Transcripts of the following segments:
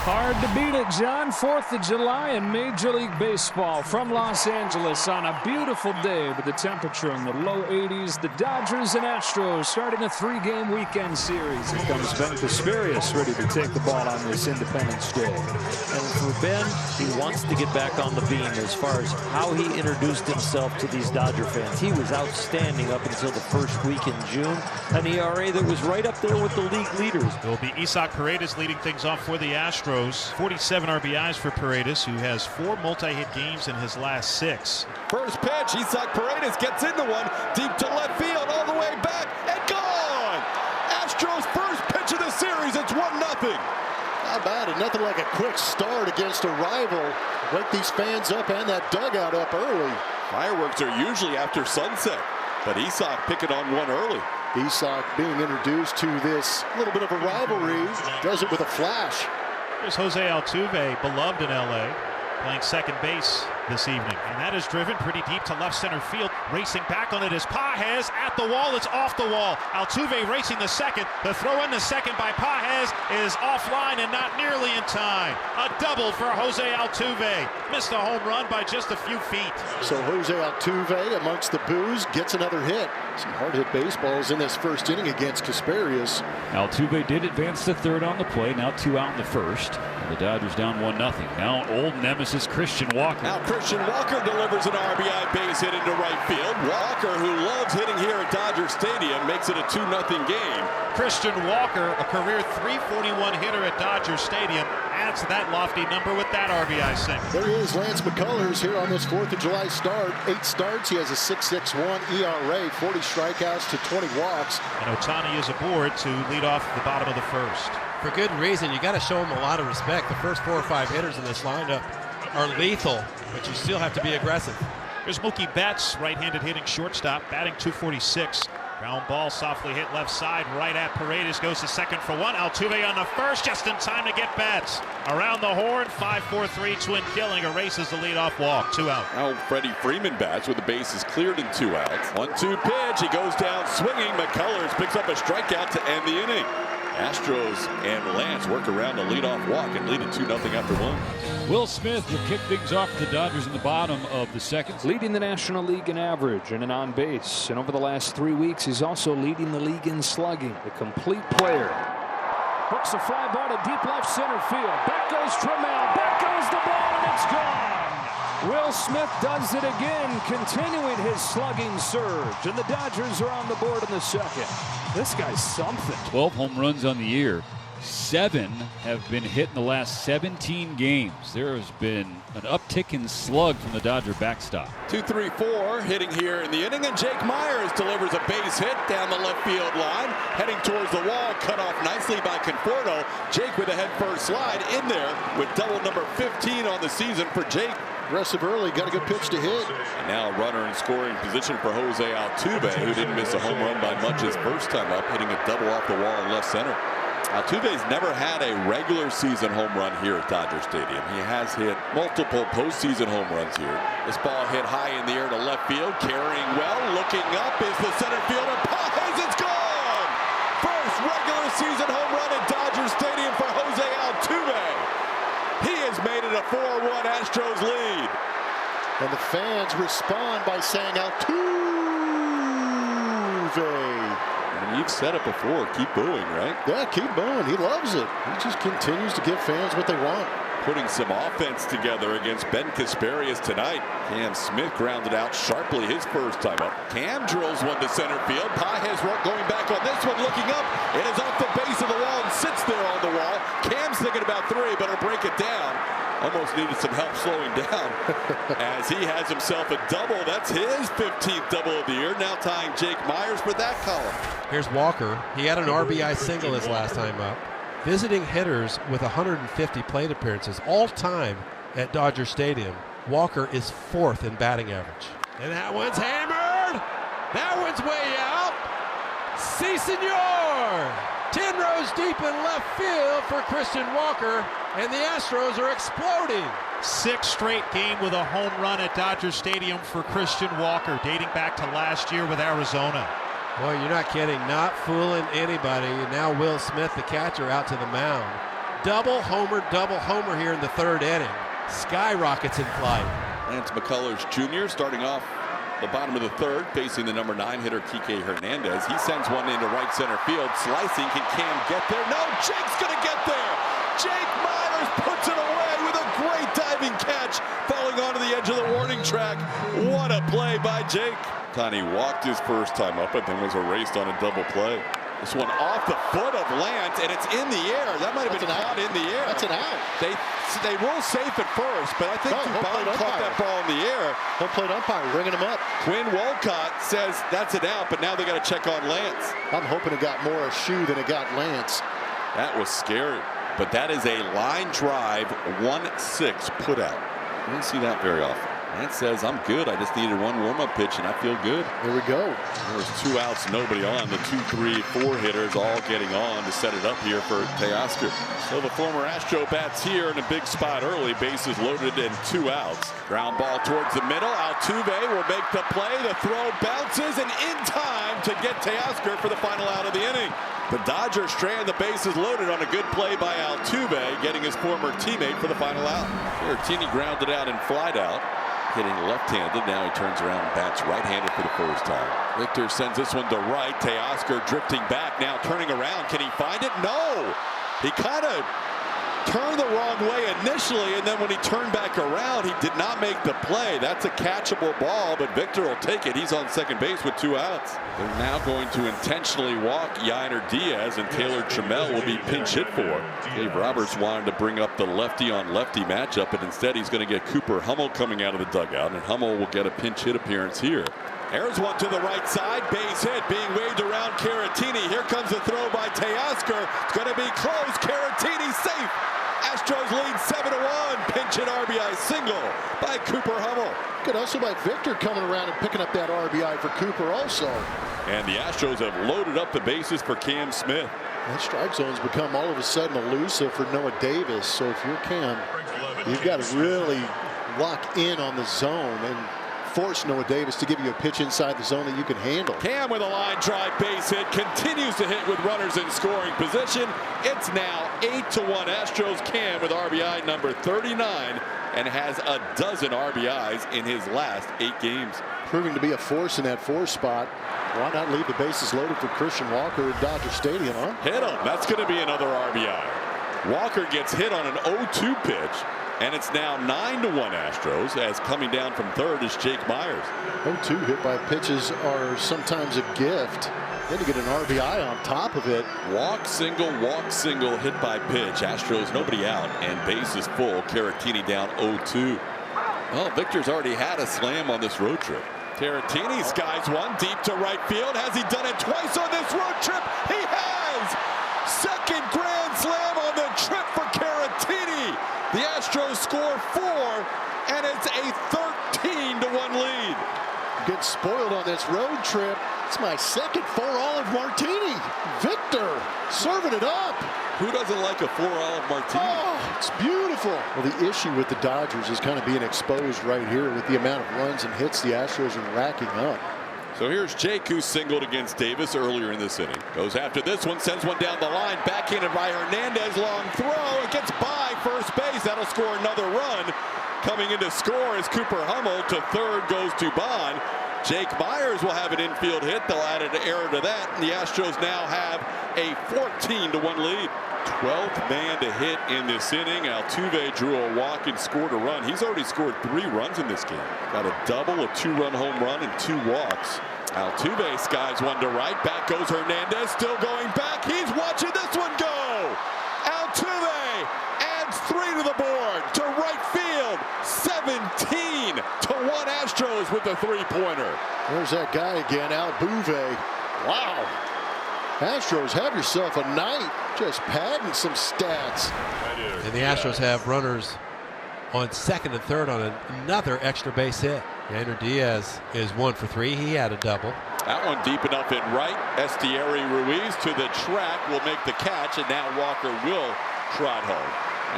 Hard to beat it, John. 4th of July in Major League Baseball from Los Angeles on a beautiful day with the temperature in the low 80s. The Dodgers and Astros starting a 3-game weekend series. Here comes Ben Casparius ready to take the ball on this Independence Day. And for Ben, he wants to get back on the beam as far as how he introduced himself to these Dodger fans. He was outstanding up until the first week in June. An ERA that was right up there with the league leaders. It will be Isaac Paredes leading things off for the Astros. 47 RBIs for Paredes, who has 4 multi-hit games in his last 6. First pitch, Isaac Paredes gets into one, deep to left field, all the way back, and gone! Astros' first pitch of the series, it's 1-0. How about it? Nothing like a quick start against a rival. Wake these fans up and that dugout up early. Fireworks are usually after sunset, but Isaac picking on one early. Isaac being introduced to this little bit of a rivalry, does it with a flash. There's Jose Altuve, beloved in LA, playing second base this evening. And that is driven pretty deep to left center field. Racing back on it is Pages at the wall. It's off the wall. Altuve racing the second. The throw in the second by Pages is offline and not nearly in time. A double for Jose Altuve. Missed a home run by just a few feet. So Jose Altuve amongst the boos gets another hit. Some hard hit baseballs in this first inning against Casparius. Altuve did advance to third on the play. Now 2 out in the first. And the Dodgers down 1-0. Now old nemesis Christian Walker. Now Christian Walker delivers an RBI base hit into right field. Walker, who loves hitting here at Dodger Stadium, makes it a 2-0 game. Christian Walker, a career .341 hitter at Dodger Stadium, adds to that lofty number with that RBI single. There he is, Lance McCullers, here on this 4th of July start. 8 starts, he has a 6.61 ERA, 40 strikeouts to 20 walks. And Ohtani is aboard to lead off the bottom of the first. For good reason. You got to show him a lot of respect. The first 4 or 5 hitters in this lineup are lethal, but you still have to be aggressive. There's Mookie Betts, right-handed hitting shortstop, batting .246. Ground ball softly hit left side, right at Paredes, goes to second for 1. Altuve on the first, just in time to get Betts. Around the horn, 5-4-3 twin killing, erases the leadoff walk. 2 out. Now Freddie Freeman bats with the bases cleared in 2 outs. 1-2 pitch, he goes down swinging. McCullers picks up a strikeout to end the inning. Astros and Lance work around the leadoff walk and lead it 2-0 after 1. Will Smith will kick things off for the Dodgers in the bottom of the second. Leading the National League in average and in on base. And over the last 3 weeks, he's also leading the league in slugging. The complete player. Hooks a fly ball to deep left center field. Back goes Trammell. Back goes the ball, and it's gone. Will Smith does it again, continuing his slugging surge. And the Dodgers are on the board in the second. This guy's something. 12 home runs on the year. 7 have been hit in the last 17 games. There has been an uptick in slug from the Dodger backstop. 2-3-4 hitting here in the inning, and Jake Myers delivers a base hit down the left field line, heading towards the wall, cut off nicely by Conforto. Jake with a head first slide in there with double number 15 on the season for Jake. Aggressive early, got a good pitch to hit. And now runner in scoring position for Jose Altuve, who didn't miss a home run by much his first time up, hitting a double off the wall in left center. Altuve's never had a regular season home run here at Dodger Stadium. He has hit multiple postseason home runs here. This ball hit high in the air to left field, carrying well, looking up is the center fielder. Pages, it's gone! First regular season home run at Dodger Stadium for Jose Altuve. He has made it a 4-1 Astros lead. And the fans respond by saying Altuve. And you've said it before, keep booing, right? Yeah, keep booing. He loves it. He just continues to give fans what they want. Putting some offense together against Ben Casparius tonight. Cam Smith grounded out sharply his first time up. Cam drills one to center field. Pages going back on this one, looking up. It is off the base of the wall and sits there on the wall. Cam's thinking about 3, better break it down. Almost needed some help slowing down as he has himself a double. That's his 15th double of the year. Now tying Jake Myers for that column. Here's Walker. He had an RBI single his last time up. Visiting hitters with 150 plate appearances all time at Dodger Stadium. Walker is 4th in batting average. And that one's hammered. That one's way out. Si, senor. 10 rows deep in left field for Christian Walker, and the Astros are exploding. 6th straight game with a home run at Dodger Stadium for Christian Walker, dating back to last year with Arizona. Boy, you're not kidding. Not fooling anybody. Now Will Smith, the catcher, out to the mound. double homer here in the third inning. Skyrockets in flight. Lance McCullers Jr. starting off the bottom of the third, facing the number 9 hitter Kike Hernandez. He sends one into right center field. Slicing, can Cam get there? No, Jake's gonna get there. Jake Myers puts it away with a great diving catch, falling onto the edge of the warning track. What a play by Jake. Tani walked his first time up, but then was erased on a double play. This one off the foot of Lance, and it's in the air. That might have been caught in the air. That's an out. They rule safe at first, but I think Dubon caught that ball in the air. Home plate umpire ringing him up. Quinn Wolcott says that's an out, but now they got to check on Lance. I'm hoping it got more a shoe than it got Lance. That was scary, but that is a line drive 1-6 put out. You don't see that very often. Lance says, I'm good. I just needed one warm-up pitch, and I feel good. Here we go. There's 2 outs, nobody on. The 2, 3, 4 hitters all getting on to set it up here for Teoscar. So the former Astro bats here in a big spot early. Bases loaded and 2 outs. Ground ball towards the middle. Altuve will make the play. The throw bounces, and in time to get Teoscar for the final out of the inning. The Dodgers strand the bases loaded on a good play by Altuve, getting his former teammate for the final out. Caratini grounded out and flied out. Hitting left-handed. Now he turns around and bats right-handed for the first time. Victor sends this one to right. Teoscar drifting back, now turning around. Can he find it? No! He kind of turned the wrong way initially, and then when he turned back around, he did not make the play. That's a catchable ball, but Victor will take it. He's on second base with 2 outs. They're now going to intentionally walk Yainer Diaz, and Taylor Trammell will be pinch hit for. Dave Roberts wanted to bring up the lefty-on-lefty matchup, but instead he's going to get Cooper Hummel coming out of the dugout, and Hummel will get a pinch hit appearance here. There's one to the right side, base hit, being waved around Caratini. Here comes the throw by Teoscar. It's going to be close. Caratini safe. Astros lead 7-1. Pinch hit RBI single by Cooper Hummel. Good also by Victor coming around and picking up that RBI for Cooper also. And the Astros have loaded up the bases for Cam Smith. That strike zone's become all of a sudden elusive for Noah Davis. So if you're Cam, you've got to really lock in on the zone and force Noah Davis to give you a pitch inside the zone that you can handle. Cam with a line drive base hit, continues to hit with runners in scoring position. It's now 8-1 Astros. Cam with RBI number 39 and has a dozen RBIs in his last 8 games. Proving to be a force in that 4 spot. Why not leave the bases loaded for Christian Walker at Dodger Stadium, huh? Hit him. That's going to be another RBI. Walker gets hit on an 0-2 pitch. And it's now 9-1 Astros, as coming down from third is Jake Myers. 0-2 hit by pitches are sometimes a gift. Then you get an RBI on top of it. Walk, single, hit by pitch. Astros, nobody out, and base is full. Caratini down 0-2. Well, Victor's already had a slam on this road trip. Caratini skies one deep to right field. Has he done it twice on this road trip? He has! Second grand slam on the trip for Caratini. The Astros score 4, and it's a 13-1 lead. Get spoiled on this road trip. It's my second 4-olive martini. Victor serving it up. Who doesn't like a 4-olive martini? Oh, it's beautiful. Well, the issue with the Dodgers is kind of being exposed right here with the amount of runs and hits the Astros are racking up. So here's Jake, who singled against Davis earlier in this inning. Goes after this one, sends one down the line, backhanded by Hernandez, long throw. It gets by first base. That'll score another run. Coming in to score is Cooper Hummel. To third goes Dubon. Jake Myers will have an infield hit. They'll add an error to that, and the Astros now have a 14-1 lead. 12th man to hit in this inning. Altuve drew a walk and scored a run. He's already scored 3 runs in this game. Got a double, a 2-run home run, and 2 walks. Altuve skies one to right. Back goes Hernandez, still going back. He's watching this one go. Altuve adds 3 to the board to right field. 17-1 Astros with the 3-pointer. There's that guy again, Altuve. Wow. Astros, have yourself a night. Just padding some stats. And the Astros have runners on second and third on another extra base hit. Yainer Diaz is 1 for 3. He had a double. That one deep enough in right. Estieri Ruiz to the track will make the catch, and now Walker will trot home.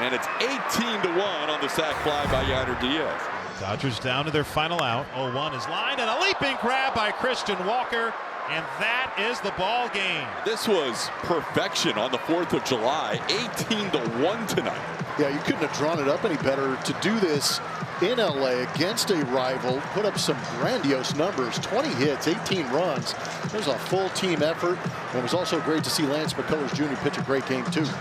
And it's 18-1 on the sac fly by Yainer Diaz. Dodgers down to their final out. 0-1 is lined, and a leaping grab by Christian Walker. And that is the ball game. This was perfection on the 4th of July. 18-1 tonight. Yeah, you couldn't have drawn it up any better to do this in LA against a rival. Put up some grandiose numbers, 20 hits, 18 runs. It was a full team effort. And it was also great to see Lance McCullers Jr. pitch a great game too.